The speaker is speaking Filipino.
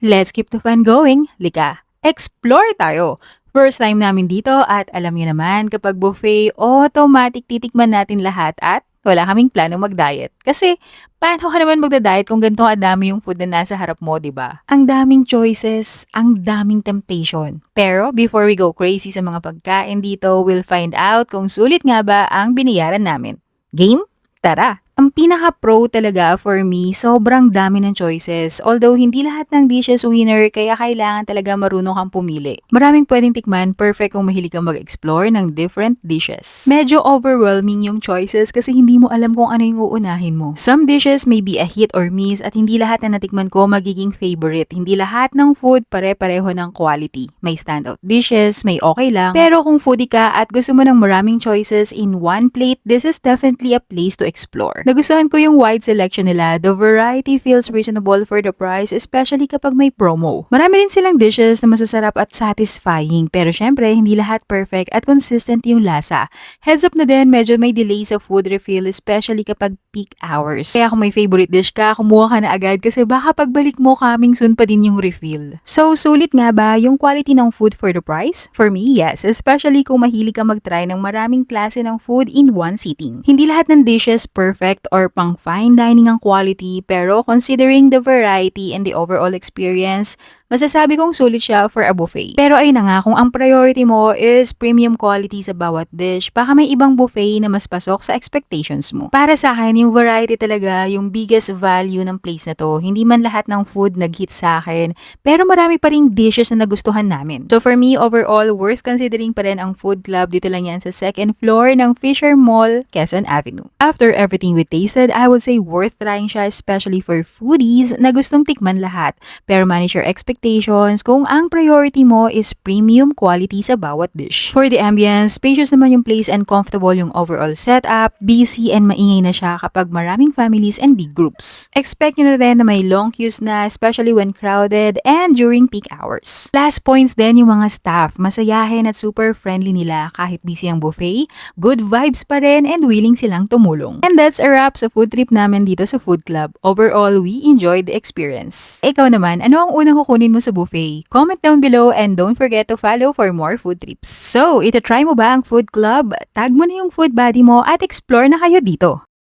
Let's keep the fun going. Lika, explore tayo! First time namin dito at alam niyo naman kapag buffet, automatic titikman natin lahat at wala kaming plano mag-diet. Kasi paano ka naman magda-diet kung ganito kadami yung food na nasa harap mo, di ba? Ang daming choices, ang daming temptation. Pero before we go crazy sa mga pagkain dito, we'll find out kung sulit nga ba ang binayaran namin. Game? Tara! Ang pinaka-pro talaga for me, sobrang dami ng choices. Although hindi lahat ng dishes winner, kaya kailangan talaga marunong kang pumili. Maraming pwedeng tikman, perfect kung mahilig kang mag-explore ng different dishes. Medyo overwhelming yung choices kasi hindi mo alam kung ano yung uunahin mo. Some dishes may be a hit or miss at hindi lahat na natikman ko magiging favorite. Hindi lahat ng food pare-pareho ng quality. May standout dishes, may okay lang. Pero kung foodie ka at gusto mo ng maraming choices in one plate, this is definitely a place to explore. Nagustuhan ko yung wide selection nila. The variety feels reasonable for the price, especially kapag may promo. Marami din silang dishes na masasarap at satisfying, pero syempre, hindi lahat perfect at consistent yung lasa. Heads up na din, medyo may delay sa food refill, especially kapag peak hours. Kaya kung may favorite dish ka, kumuha ka na agad kasi baka pagbalik mo coming soon pa din yung refill. So, sulit nga ba yung quality ng food for the price? For me, yes. Especially kung mahilig ka mag-try ng maraming klase ng food in one sitting. Hindi lahat ng dishes perfect or pang fine dining ang quality, pero considering the variety and the overall experience, masasabi kong sulit siya for a buffet. Pero ayun na nga, kung ang priority mo is premium quality sa bawat dish, baka may ibang buffet na mas pasok sa expectations mo. Para sa akin, yung variety talaga yung biggest value ng place na to. Hindi man lahat ng food nag-hit sa akin, pero marami pa ring dishes na nagustuhan namin. So for me, overall, worth considering pa rin ang food club. Dito lang yan sa second floor ng Fisher Mall, Quezon Avenue. After everything we tasted, I would say worth trying siya, especially for foodies na gustong tikman lahat. Pero manage your expectations kung ang priority mo is premium quality sa bawat dish. For the ambience, spacious naman yung place and comfortable yung overall setup, busy and maingay na siya kapag maraming families and big groups. Expect nyo na rin na may long queues na, especially when crowded and during peak hours. Last points din yung mga staff, masayahin at super friendly nila kahit busy ang buffet, good vibes pa rin and willing silang tumulong. And that's a wrap sa food trip namin dito sa food club. Overall, we enjoyed the experience. Ikaw naman, ano ang unang kukunin mo sa buffet? Comment down below and don't forget to follow for more food trips. So, ito try mo ba ang food club? Tag mo na yung food buddy mo at explore na kayo dito.